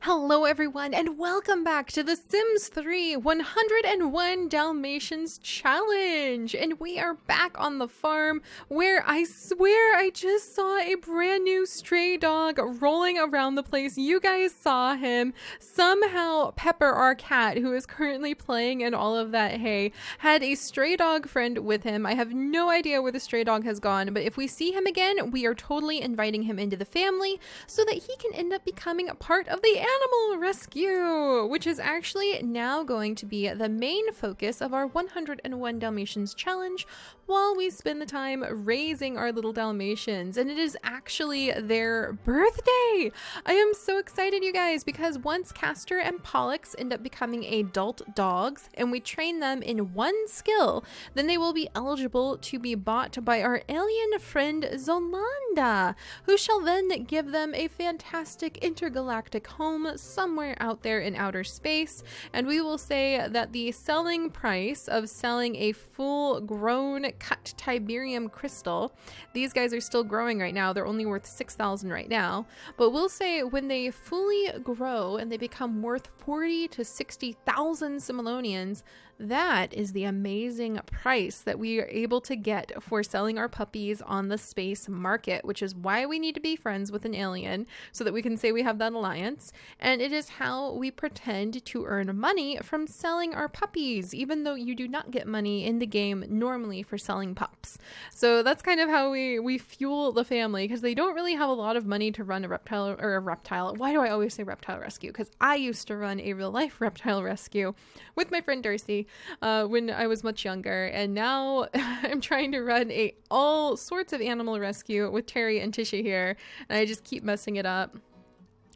Hello everyone and welcome back to the Sims 3 101 Dalmatians challenge, and we are back on the farm where I swear I just saw a brand new stray dog rolling around the place. You guys saw him. Somehow Pepper, our cat, who is currently playing in all of that hay, had a stray dog friend with him. I have no idea where the stray dog has gone, but if we see him again, we are totally inviting him into the family so that he can end up becoming a part of the animal rescue, which is actually now going to be the main focus of our 101 Dalmatians challenge while we spend the time raising our little Dalmatians. And it is actually their birthday. I am so excited, you guys, because once Castor and Pollux end up becoming adult dogs and we train them in one skill, then they will be eligible to be bought by our alien friend Zolanda, who shall then give them a fantastic intergalactic home somewhere out there in outer space. And we will say that the selling price of selling a full grown cut Tiberium crystal, these guys are still growing right now, they're only worth 6,000 right now, but we'll say when they fully grow and they become worth 40 to 60,000 Similonians, that is the amazing price that we are able to get for selling our puppies on the space market, which is why we need to be friends with an alien so that we can say we have that alliance. And it is how we pretend to earn money from selling our puppies, even though you do not get money in the game normally for selling pups. So that's kind of how we fuel the family, because they don't really have a lot of money to run a reptile. Why do I always say reptile rescue? Because I used to run a real life reptile rescue with my friend Darcy when I was much younger, and now I'm trying to run all sorts of animal rescue with Terry and Tisha here, and I just keep messing it up.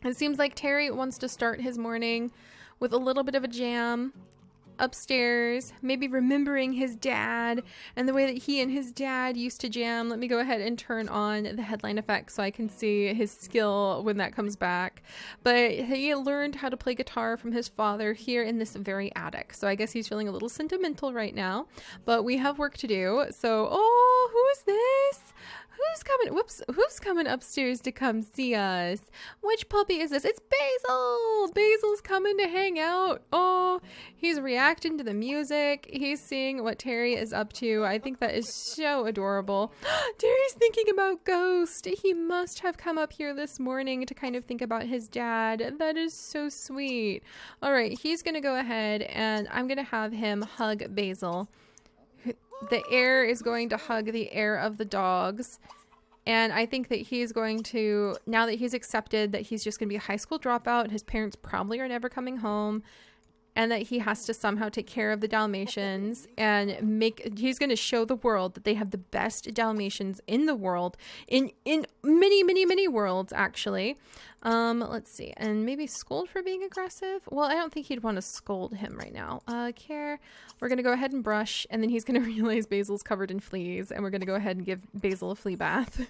It seems like Terry wants to start his morning with a little bit of a jam upstairs, maybe remembering his dad and the way that he and his dad used to jam. Let me go ahead and turn on the headline effect so I can see his skill when that comes back. But he learned how to play guitar from his father here in this very attic. So I guess he's feeling a little sentimental right now, but we have work to do. So, oh, who is this? Who's coming? Whoops. Who's coming upstairs to come see us? Which puppy is this? It's Basil. Basil's coming to hang out. Oh, he's reacting to the music. He's seeing what Terry is up to. I think that is so adorable. Terry's thinking about Ghost. He must have come up here this morning to kind of think about his dad. That is so sweet. All right, he's going to go ahead and I'm going to have him hug Basil. The heir is going to hug the heir of the dogs. And I think that he's going to, now that he's accepted that he's just going to be a high school dropout, his parents probably are never coming home, and that he has to somehow take care of the Dalmatians and he's going to show the world that they have the best Dalmatians in the world, in many worlds, actually. Let's see, and maybe scold for being aggressive. Well, I don't think he'd want to scold him right now. Care. We're going to go ahead and brush, and then he's going to realize Basil's covered in fleas, and we're going to go ahead and give Basil a flea bath.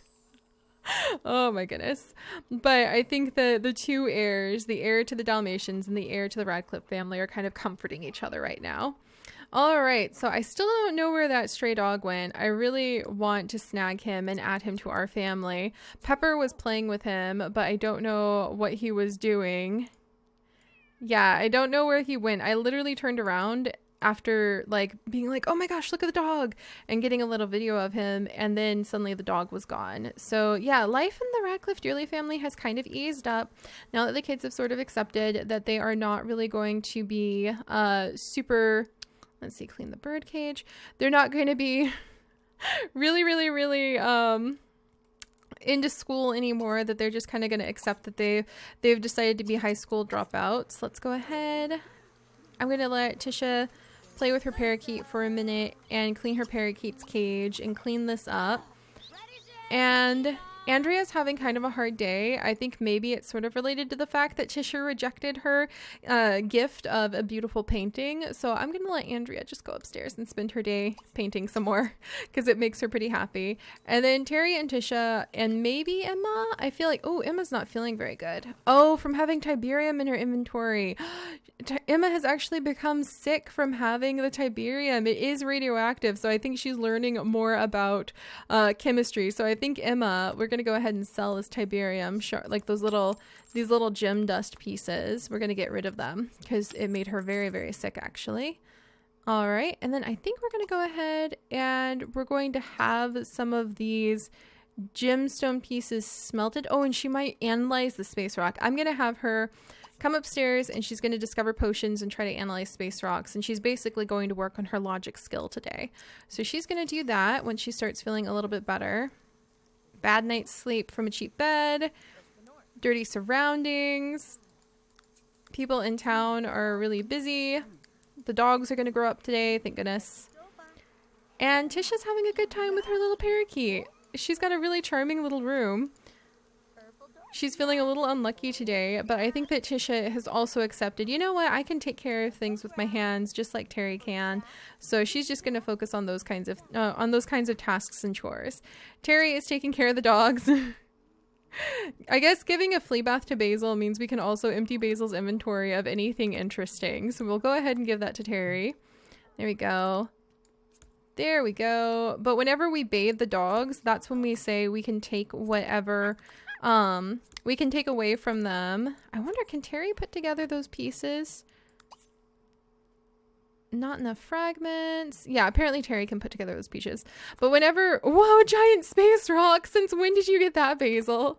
Oh my goodness. But I think the two heirs, the heir to the Dalmatians and the heir to the Radcliffe family, are kind of comforting each other right now. All right, so I still don't know where that stray dog went. I really want to snag him and add him to our family. Pepper was playing with him, but I don't know what he was doing. Yeah, I don't know where he went. I literally turned around after like being like, oh my gosh, look at the dog, and getting a little video of him, and then suddenly the dog was gone. So yeah, life in the Radcliffe Dearly family has kind of eased up now that the kids have sort of accepted that they are not really going to be super, let's see, clean the bird cage, they're not going to be really into school anymore, that they're just kind of going to accept that they've decided to be high school dropouts. Let's go ahead. I'm going to let Tisha play with her parakeet for a minute and clean her parakeet's cage and clean this up. And Andrea's having kind of a hard day. I think maybe it's sort of related to the fact that Tisha rejected her gift of a beautiful painting. So I'm going to let Andrea just go upstairs and spend her day painting some more because it makes her pretty happy. And then Terry and Tisha and maybe Emma. I feel like, oh, Emma's not feeling very good. Oh, from having Tiberium in her inventory. Emma has actually become sick from having the Tiberium. It is radioactive. So I think she's learning more about chemistry. So I think Emma, we're going gonna go ahead and sell this Tiberium shark, like these little gem dust pieces. We're gonna get rid of them because it made her very, very sick actually. All right, and then I think we're gonna go ahead and we're going to have some of these gemstone pieces smelted. Oh, and she might analyze the space rock. I'm gonna have her come upstairs and she's going to discover potions and try to analyze space rocks, and she's basically going to work on her logic skill today. So she's going to do that when she starts feeling a little bit better. Bad night's sleep from a cheap bed, dirty surroundings, people in town are really busy, the dogs are going to grow up today, thank goodness. And Tisha's having a good time with her little parakeet. She's got a really charming little room. She's feeling a little unlucky today, but I think that Tisha has also accepted, you know what, I can take care of things with my hands just like Terry can. So she's just going to focus on those kinds of tasks and chores. Terry is taking care of the dogs. I guess giving a flea bath to Basil means we can also empty Basil's inventory of anything interesting. So we'll go ahead and give that to Terry. There we go. There we go. But whenever we bathe the dogs, that's when we say we can take whatever we can take away from them. I wonder, can Terry put together those pieces? Not enough fragments. Yeah, apparently Terry can put together those pieces. But whenever, whoa, giant space rock. Since when did you get that, Basil?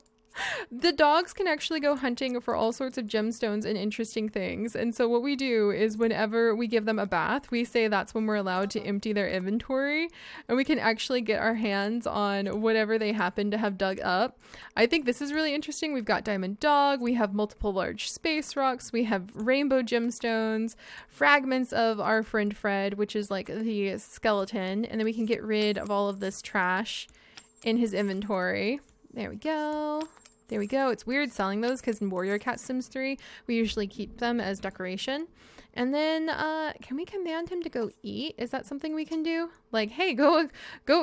The dogs can actually go hunting for all sorts of gemstones and interesting things. And so what we do is whenever we give them a bath, we say that's when we're allowed to empty their inventory, and we can actually get our hands on whatever they happen to have dug up. I think this is really interesting. We've got diamond dog, we have multiple large space rocks, we have rainbow gemstones, fragments of our friend Fred, which is like the skeleton, and then we can get rid of all of this trash in his inventory. There we go. There we go. It's weird selling those because in Warrior Cat Sims 3, we usually keep them as decoration. And then, can we command him to go eat? Is that something we can do? Like, hey, go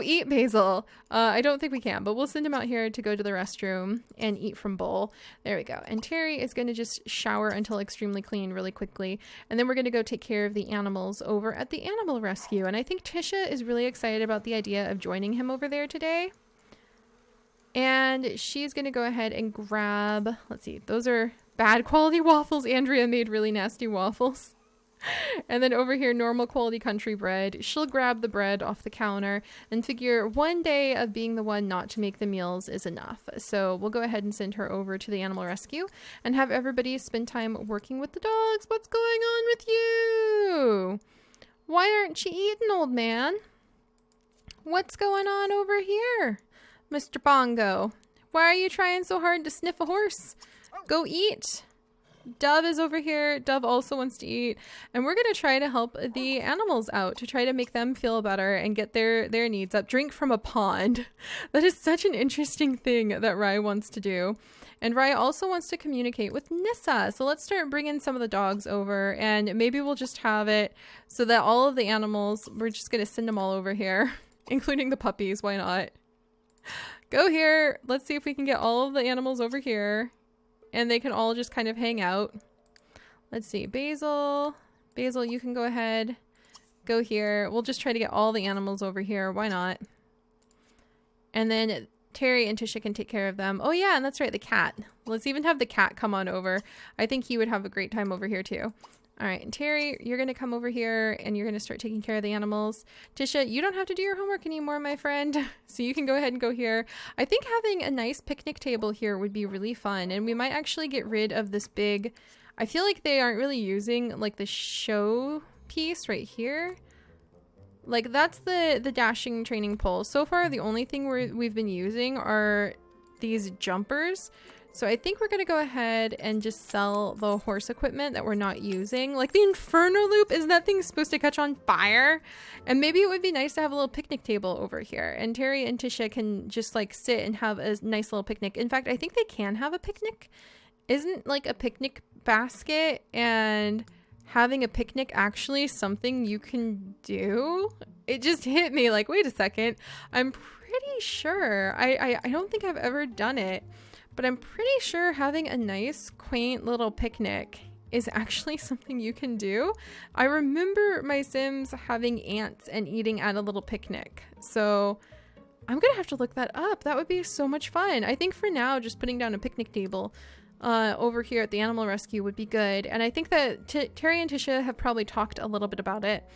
eat, Basil. I don't think we can, but we'll send him out here to go to the restroom and eat from bowl. There we go. And Terry is going to just shower until extremely clean really quickly. And then we're going to go take care of the animals over at the animal rescue. And I think Tisha is really excited about the idea of joining him over there today. And she's going to go ahead and grab, let's see, those are bad quality waffles. Andrea made really nasty waffles. And then over here, normal quality country bread. She'll grab the bread off the counter and figure one day of being the one not to make the meals is enough. So we'll go ahead and send her over to the animal rescue and have everybody spend time working with the dogs. What's going on with you? Why aren't you eating, old man? What's going on over here? Mr. Bongo, why are you trying so hard to sniff a horse? Go eat. Dove is over here. Dove also wants to eat. And we're going to try to help the animals out to try to make them feel better and get their needs up. Drink from a pond. That is such an interesting thing that Rai wants to do. And Rai also wants to communicate with Nissa. So let's start bringing some of the dogs over, and maybe we'll just have it so that all of the animals, we're just going to send them all over here, including the puppies. Why not? Go here. Let's see if we can get all of the animals over here and they can all just kind of hang out. Let's see. Basil, you can go ahead. Go here. We'll just try to get all the animals over here. Why not? And then Terry and Tisha can take care of them. Oh yeah, and that's right, the cat. Let's even have the cat come on over. I think he would have a great time over here too. All right, and Terry, you're going to come over here and you're going to start taking care of the animals. Tisha, you don't have to do your homework anymore, my friend. So you can go ahead and go here. I think having a nice picnic table here would be really fun. And we might actually get rid of this big, I feel like they aren't really using like the show piece right here. Like that's the dashing training pole. So far, the only thing we've been using are these jumpers. So I think we're going to go ahead and just sell the horse equipment that we're not using. Like the Inferno Loop, isn't that thing supposed to catch on fire? And maybe it would be nice to have a little picnic table over here. And Terry and Tisha can just like sit and have a nice little picnic. In fact, I think they can have a picnic. Isn't like a picnic basket and having a picnic actually something you can do? It just hit me like, wait a second. I'm pretty sure. I don't think I've ever done it. But I'm pretty sure having a nice, quaint little picnic is actually something you can do. I remember my Sims having ants and eating at a little picnic. So I'm gonna have to look that up. That would be so much fun. I think for now, just putting down a picnic table over here at the animal rescue would be good. And I think that Terry and Tisha have probably talked a little bit about it.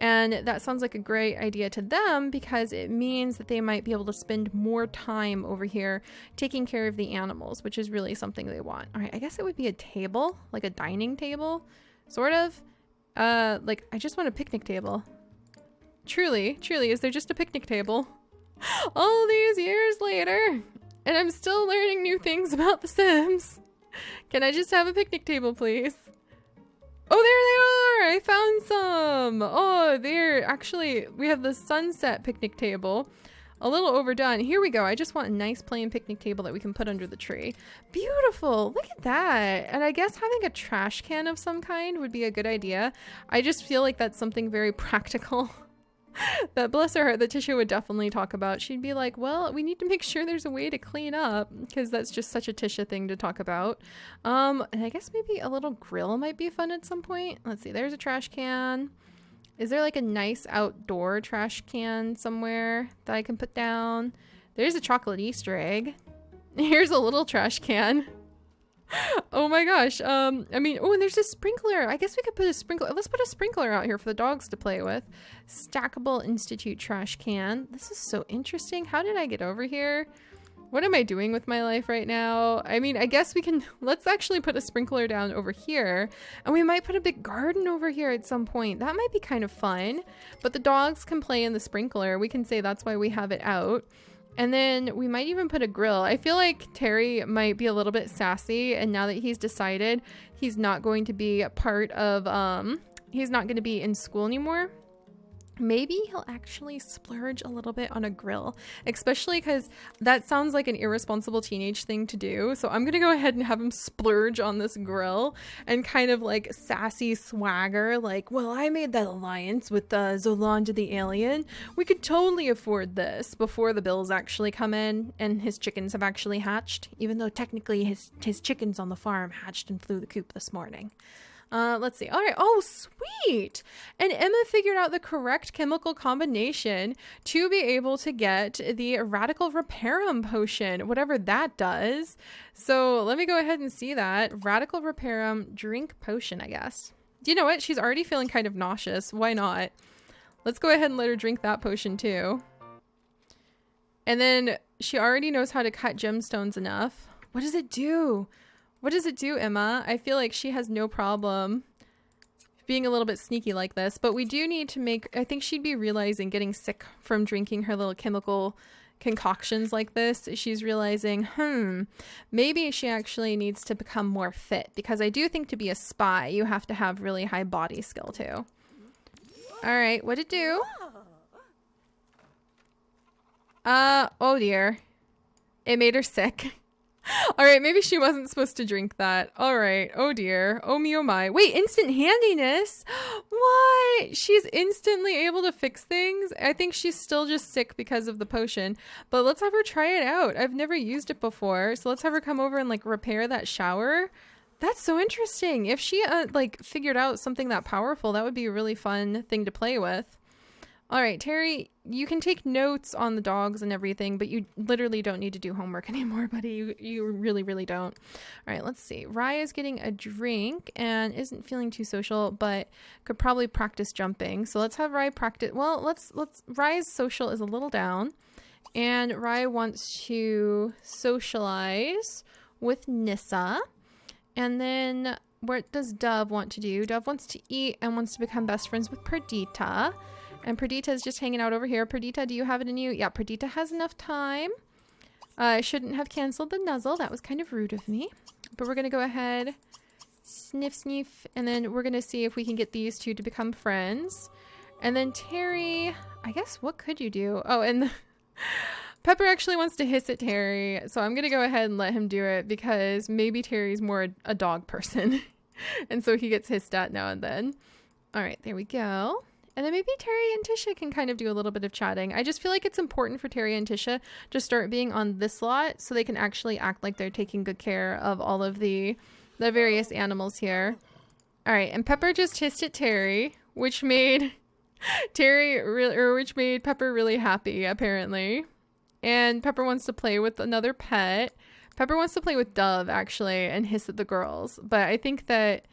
And that sounds like a great idea to them because it means that they might be able to spend more time over here taking care of the animals, which is really something they want. All right, I guess it would be a table, like a dining table, sort of. Like, I just want a picnic table. Truly, is there just a picnic table? All these years later, and I'm still learning new things about The Sims. Can I just have a picnic table, please? Oh, there they are! I found some! Oh, we have the sunset picnic table. A little overdone. Here we go. I just want a nice plain picnic table that we can put under the tree. Beautiful! Look at that! And I guess having a trash can of some kind would be a good idea. I just feel like that's something very practical. That, bless her heart, that Tisha would definitely talk about. She'd be like, well, we need to make sure there's a way to clean up, because that's just such a Tisha thing to talk about. And I guess maybe a little grill might be fun at some point. Let's see, there's a trash can. Is there like a nice outdoor trash can somewhere that I can put down? There's a chocolate Easter egg. Here's a little trash can. Oh my gosh. I mean, oh, and there's a sprinkler. I guess we could put a sprinkler. Let's put a sprinkler out here for the dogs to play with. Stackable Institute trash can. This is so interesting. How did I get over here? What am I doing with my life right now? I mean, I guess we can, let's actually put a sprinkler down over here, and we might put a big garden over here at some point. That might be kind of fun, but the dogs can play in the sprinkler. We can say that's why we have it out. And then we might even put a grill. I feel like Terry might be a little bit sassy, and now that he's decided he's not going to be a part of, he's not going to be in school anymore, maybe he'll actually splurge a little bit on a grill, especially because that sounds like an irresponsible teenage thing to do. So I'm gonna go ahead and have him splurge on this grill and kind of like sassy swagger, like, well, I made that alliance with Zolange the alien. We could totally afford this before the bills actually come in and his chickens have actually hatched, even though technically his chickens on the farm hatched and flew the coop this morning. Let's see. All right. Oh, sweet. And Emma figured out the correct chemical combination to be able to get the radical reparum potion, whatever that does. So let me go ahead and see that. Radical reparum drink potion, I guess. Do you know what? She's already feeling kind of nauseous. Why not? Let's go ahead and let her drink that potion too. And then she already knows how to cut gemstones enough. What does it do? What does it do, Emma? I feel like she has no problem being a little bit sneaky like this, but we do need to make, I think she'd be realizing getting sick from drinking her little chemical concoctions like this. She's realizing, maybe she actually needs to become more fit, because I do think to be a spy, you have to have really high body skill too. All right, what'd it do? Oh dear. It made her sick. All right, maybe she wasn't supposed to drink that. All right. Oh dear. Oh me, oh my. Wait, instant handiness? What? She's instantly able to fix things? I think she's still just sick because of the potion, but let's have her try it out. I've never used it before, so let's have her come over and like repair that shower. That's so interesting. If she like figured out something that powerful, that would be a really fun thing to play with. All right, Terry, you can take notes on the dogs and everything, but you literally don't need to do homework anymore, buddy. You really, really don't. All right, let's see. Rye is getting a drink and isn't feeling too social, but could probably practice jumping. So let's have Rye practice. Well, Rye's social is a little down, and Rye wants to socialize with Nissa. And then what does Dove want to do? Dove wants to eat and wants to become best friends with Perdita. And Perdita is just hanging out over here. Perdita, do you have it in you? Yeah, Perdita has enough time. I shouldn't have canceled the nuzzle. That was kind of rude of me. But we're going to go ahead, sniff, sniff, and then we're going to see if we can get these two to become friends. And then Terry, I guess, what could you do? Oh, and Pepper actually wants to hiss at Terry. So I'm going to go ahead and let him do it because maybe Terry's more a dog person. And so he gets hissed at now and then. All right, there we go. And then maybe Terry and Tisha can kind of do a little bit of chatting. I just feel like it's important for Terry and Tisha to start being on this lot so they can actually act like they're taking good care of all of the various animals here. All right, and Pepper just hissed at Terry, which made Pepper really happy, apparently. And Pepper wants to play with another pet. Pepper wants to play with Dove, actually, and hiss at the girls. But I think that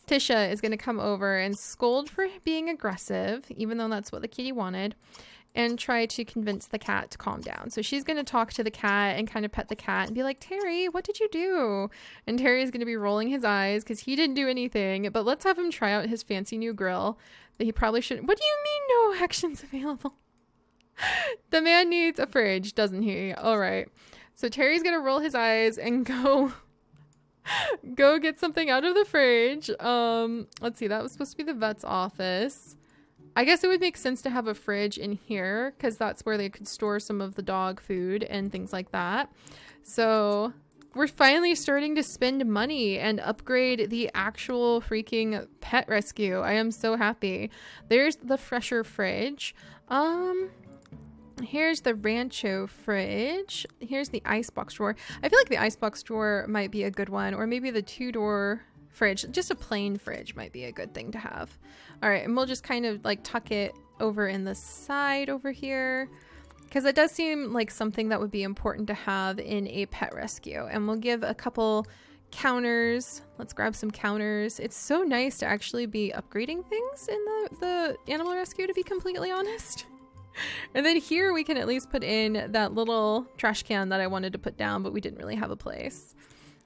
Tisha is going to come over and scold for being aggressive, even though that's what the kitty wanted, and try to convince the cat to calm down. So she's going to talk to the cat and kind of pet the cat and be like, Terry, what did you do? And Terry is going to be rolling his eyes because he didn't do anything. But let's have him try out his fancy new grill that he probably shouldn't. What do you mean no actions available? The man needs a fridge, doesn't he? All right. So Terry's going to roll his eyes and go get something out of the fridge. Let's see. That was supposed to be the vet's office. I guess it would make sense to have a fridge in here because that's where they could store some of the dog food and things like that. So we're finally starting to spend money and upgrade the actual freaking pet rescue. I am so happy. There's the fresher fridge. Here's the Rancho fridge. Here's the icebox drawer. I feel like the icebox drawer might be a good one, or maybe the 2-door fridge. Just a plain fridge might be a good thing to have. All right, and we'll just kind of like tuck it over in the side over here because it does seem like something that would be important to have in a pet rescue. And we'll give a couple counters. Let's grab some counters. It's so nice to actually be upgrading things in the animal rescue, to be completely honest. And then here we can at least put in that little trash can that I wanted to put down, but we didn't really have a place.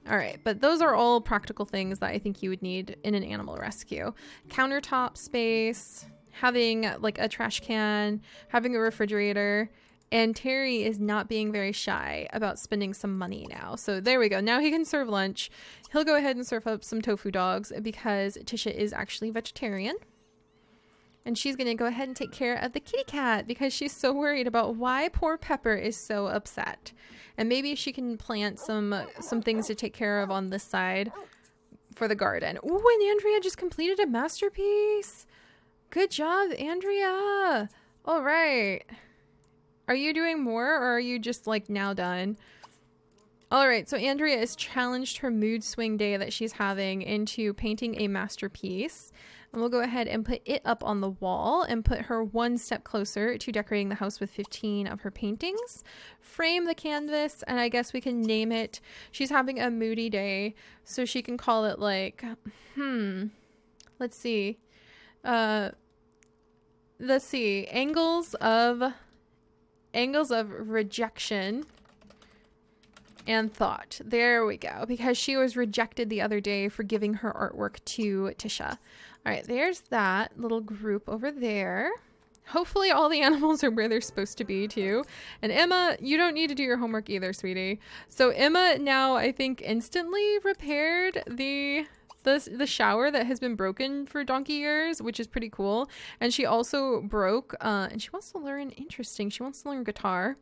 All right, but those are all practical things that I think you would need in an animal rescue. Countertop space, having like a trash can, having a refrigerator, and Terry is not being very shy about spending some money now. So there we go. Now he can serve lunch. He'll go ahead and serve up some tofu dogs because Tisha is actually vegetarian. And she's going to go ahead and take care of the kitty cat because she's so worried about why poor Pepper is so upset. And maybe she can plant some things to take care of on this side for the garden. Ooh, and Andrea just completed a masterpiece. Good job, Andrea. All right. Are you doing more, or are you just like now done? All right, so Andrea has challenged her mood swing day that she's having into painting a masterpiece. And we'll go ahead and put it up on the wall and put her one step closer to decorating the house with 15 of her paintings. Frame the canvas, and I guess we can name it. She's having a moody day, so she can call it like, let's see. Angles of rejection and thought. There we go. Because she was rejected the other day for giving her artwork to Tisha. All right, there's that little group over there. Hopefully all the animals are where they're supposed to be too. And Emma, you don't need to do your homework either, sweetie. So Emma now, I think, instantly repaired the shower that has been broken for donkey years, which is pretty cool. And she also broke, and she wants to learn, interesting, she wants to learn guitar.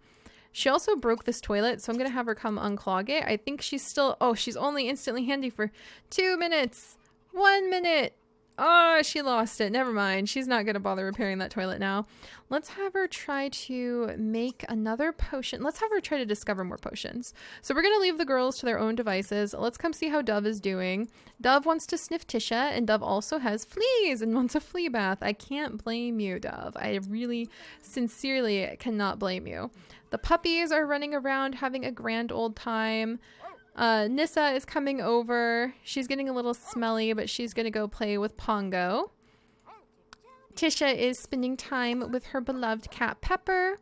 She also broke this toilet, so I'm going to have her come unclog it. I think she's still, oh, she's only instantly handy for 2 minutes. 1 minute. Oh, she lost it. Never mind. She's not going to bother repairing that toilet now. Let's have her try to make another potion. Let's have her try to discover more potions. So we're going to leave the girls to their own devices. Let's come see how Dove is doing. Dove wants to sniff Tisha, and Dove also has fleas and wants a flea bath. I can't blame you, Dove. I really, sincerely cannot blame you. The puppies are running around having a grand old time. Nissa is coming over. She's getting a little smelly, but she's going to go play with Pongo. Tisha is spending time with her beloved cat, Pepper.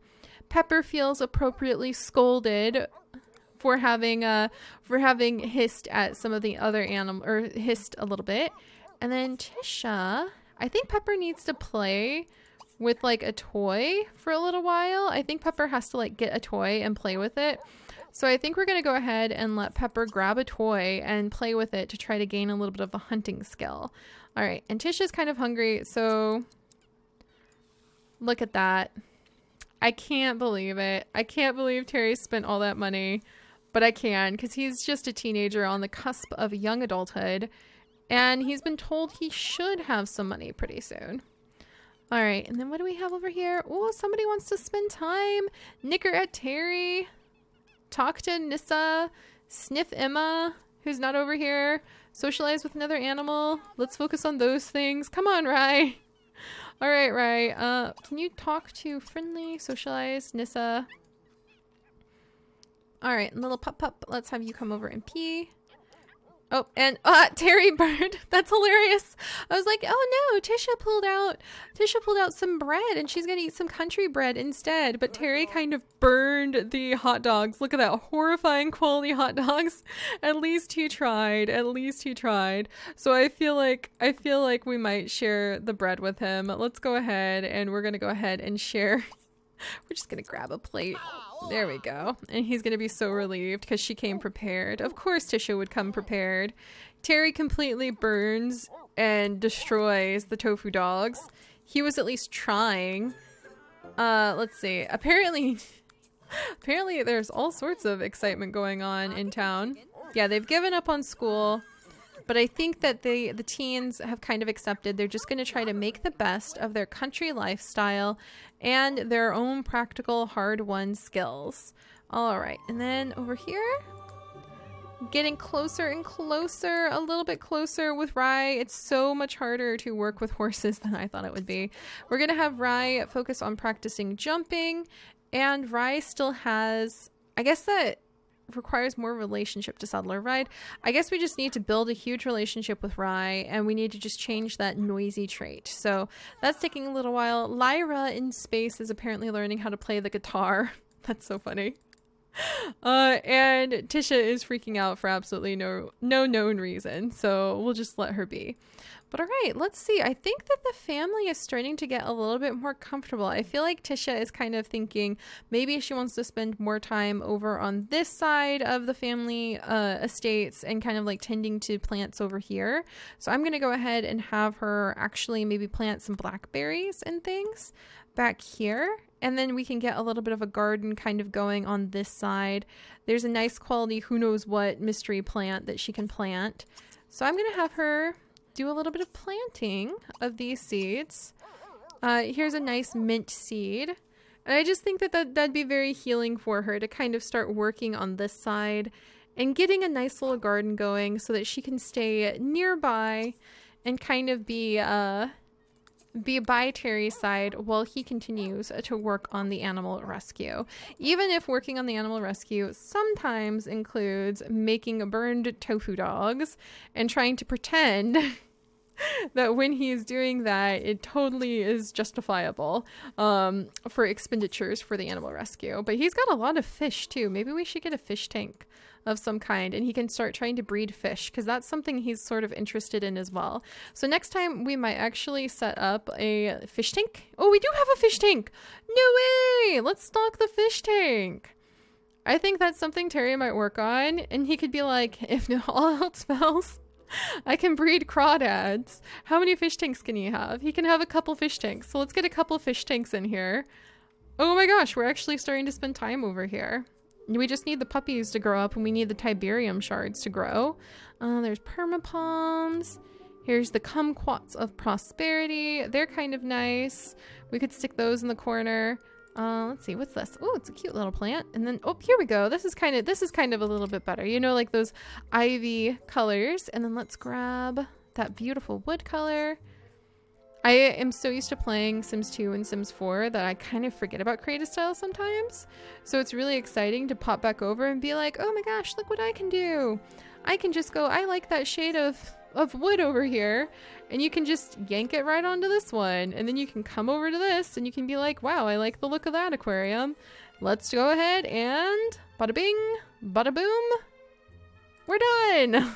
Pepper feels appropriately scolded for having hissed at some of the other animals, or hissed a little bit. And then Tisha, I think Pepper needs to play with like a toy for a little while. I think Pepper has to like get a toy and play with it. So I think we're going to go ahead and let Pepper grab a toy and play with it to try to gain a little bit of a hunting skill. All right, and Tisha's kind of hungry, so look at that. I can't believe it. I can't believe Terry spent all that money, but I can because he's just a teenager on the cusp of young adulthood, and he's been told he should have some money pretty soon. All right, and then what do we have over here? Oh, somebody wants to spend time. Nicker at Terry. Talk to Nissa, sniff Emma, who's not over here, socialize with another animal. Let's focus on those things. Come on, Rye. All right, Rye. Can you talk to friendly, socialize, Nissa? All right, little pup, let's have you come over and pee. Oh, and Terry bird. That's hilarious. I was like, oh no, Tisha pulled out some bread and she's gonna eat some country bread instead. But Terry kind of burned the hot dogs. Look at that, horrifying quality hot dogs. At least he tried. So I feel like we might share the bread with him. Let's go ahead and we're gonna go ahead and share. We're just gonna grab a plate. There we go. And he's gonna be so relieved because she came prepared. Of course Tisha would come prepared. Terry completely burns and destroys the tofu dogs. He was at least trying. Let's see. Apparently there's all sorts of excitement going on in town. Yeah, they've given up on school. But I think that the teens have kind of accepted they're just going to try to make the best of their country lifestyle and their own practical hard-won skills. All right, and then over here, getting closer and closer, a little bit closer with Rye. It's so much harder to work with horses than I thought it would be. We're going to have Rye focus on practicing jumping, and Rye still has, I guess that requires more relationship to saddle or ride. I guess we just need to build a huge relationship with Rye, and we need to just change that noisy trait. So that's taking a little while. Lyra in space is apparently learning how to play the guitar. That's so funny. And Tisha is freaking out for absolutely no known reason, so we'll just let her be. But all right, let's see. I think that the family is starting to get a little bit more comfortable. I feel like Tisha is kind of thinking maybe she wants to spend more time over on this side of the family estates and kind of like tending to plants over here. So I'm going to go ahead and have her actually maybe plant some blackberries and things back here. And then we can get a little bit of a garden kind of going on this side. There's a nice quality who knows what mystery plant that she can plant. So I'm going to have her do a little bit of planting of these seeds. Here's a nice mint seed. And I just think that that'd be very healing for her to kind of start working on this side and getting a nice little garden going so that she can stay nearby and kind of be by Terry's side while he continues to work on the animal rescue. Even if working on the animal rescue sometimes includes making burned tofu dogs and trying to pretend that when he's doing that, it totally is justifiable for expenditures for the animal rescue. But he's got a lot of fish too. Maybe we should get a fish tank of some kind and he can start trying to breed fish because that's something he's sort of interested in as well. So next time we might actually set up a fish tank. Oh, we do have a fish tank. No way. Let's stock the fish tank. I think that's something Terry might work on, and he could be like, if all else fails, I can breed crawdads. How many fish tanks can he have? He can have a couple fish tanks. So let's get a couple fish tanks in here. Oh my gosh, we're actually starting to spend time over here. We just need the puppies to grow up, and we need the Tiberium shards to grow. There's permapalms. Here's the kumquats of prosperity. They're kind of nice. We could stick those in the corner. Let's see, what's this? Oh, it's a cute little plant. And then, oh, here we go. This is kind of a little bit better. You know, like those ivy colors. And then let's grab that beautiful wood color. I am so used to playing Sims 2 and Sims 4 that I kind of forget about creative style sometimes. So it's really exciting to pop back over and be like, oh my gosh, look what I can do. I can just go, I like that shade of wood over here. And you can just yank it right onto this one. And then you can come over to this and you can be like, wow, I like the look of that aquarium. Let's go ahead and bada bing, bada boom. We're done.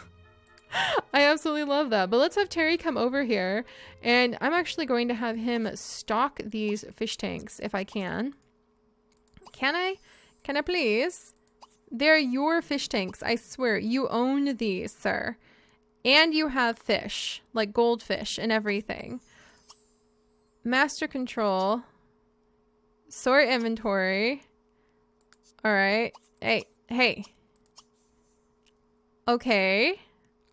I absolutely love that. But let's have Terry come over here, and I'm actually going to have him stock these fish tanks if I can. Can I? Can I please? They're your fish tanks. I swear, you own these, sir. And you have fish, like goldfish and everything. Master control. Sort inventory. All right. Hey. Okay.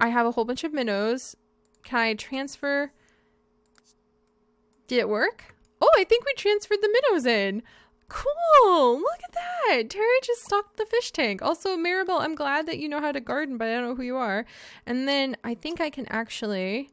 I have a whole bunch of minnows. Can I transfer? Did it work? Oh, I think we transferred the minnows in. Cool. Look at that. Terry just stocked the fish tank. Also, Maribel, I'm glad that you know how to garden, but I don't know who you are. And then I think I can actually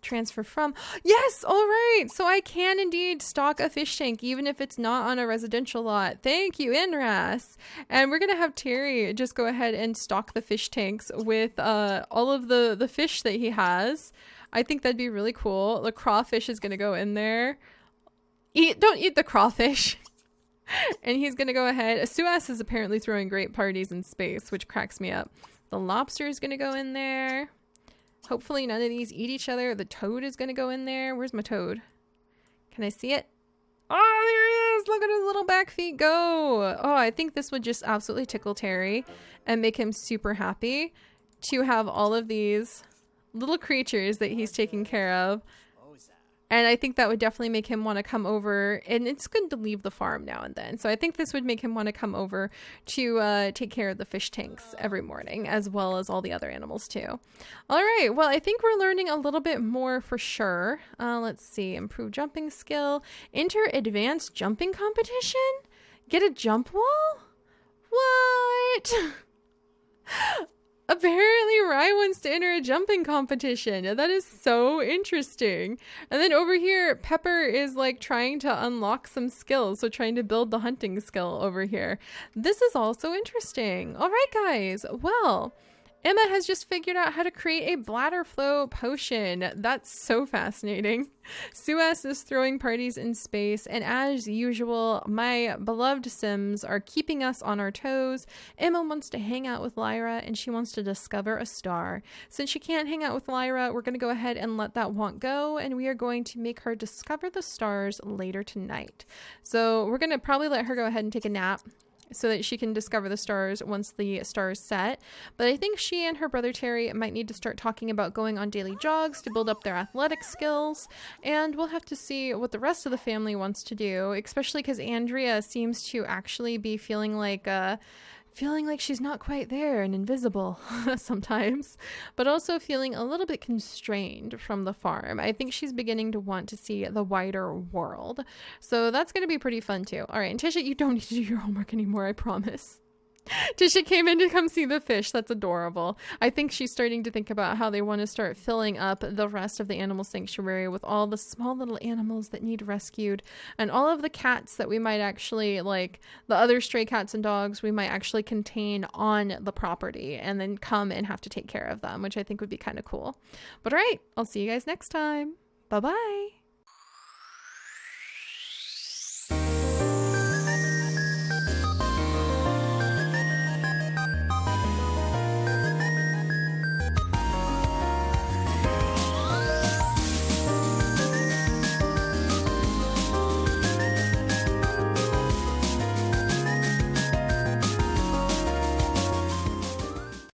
Transfer from. Yes, all right. So I can indeed stock a fish tank, even if it's not on a residential lot. Thank you, Inras. And we're going to have Terry just go ahead and stock the fish tanks with all of the fish that he has. I think that'd be really cool. The crawfish is going to go in there. Don't eat the crawfish. And he's going to go ahead. Suez is apparently throwing great parties in space, which cracks me up. The lobster is going to go in there. Hopefully none of these eat each other. The toad is going to go in there. Where's my toad? Can I see it? Oh, there he is. Look at his little back feet go. Oh, I think this would just absolutely tickle Terry and make him super happy to have all of these little creatures that he's taking care of. And I think that would definitely make him want to come over. And it's good to leave the farm now and then. So I think this would make him want to come over to take care of the fish tanks every morning, as well as all the other animals too. All right. Well, I think we're learning a little bit more for sure. Let's see. Improve jumping skill. Enter advanced jumping competition. Get a jump wall? What? Apparently Rye wants to enter a jumping competition. That is so interesting. And then over here, Pepper is like trying to unlock some skills. So trying to build the hunting skill over here. This is also interesting. All right, guys. Well, Emma has just figured out how to create a bladder flow potion. That's so fascinating. Suez is throwing parties in space, and as usual, my beloved Sims are keeping us on our toes. Emma wants to hang out with Lyra, and she wants to discover a star. Since she can't hang out with Lyra, we're going to go ahead and let that want go, and we are going to make her discover the stars later tonight. So we're going to probably let her go ahead and take a nap, so that she can discover the stars once the stars set. But I think she and her brother Terry might need to start talking about going on daily jogs to build up their athletic skills. And we'll have to see what the rest of the family wants to do, especially because Andrea seems to actually be feeling like she's not quite there and invisible sometimes, but also feeling a little bit constrained from the farm. I think she's beginning to want to see the wider world. So that's going to be pretty fun too. All right, and Tisha, you don't need to do your homework anymore, I promise. Tisha came in to come see the fish. That's adorable. I think she's starting to think about how they want to start filling up the rest of the animal sanctuary with all the small little animals that need rescued, and all of the cats that we might actually, like the other stray cats and dogs, we might actually contain on the property and then come and have to take care of them, which I think would be kind of cool. But all right, I'll see you guys next time. Bye-bye.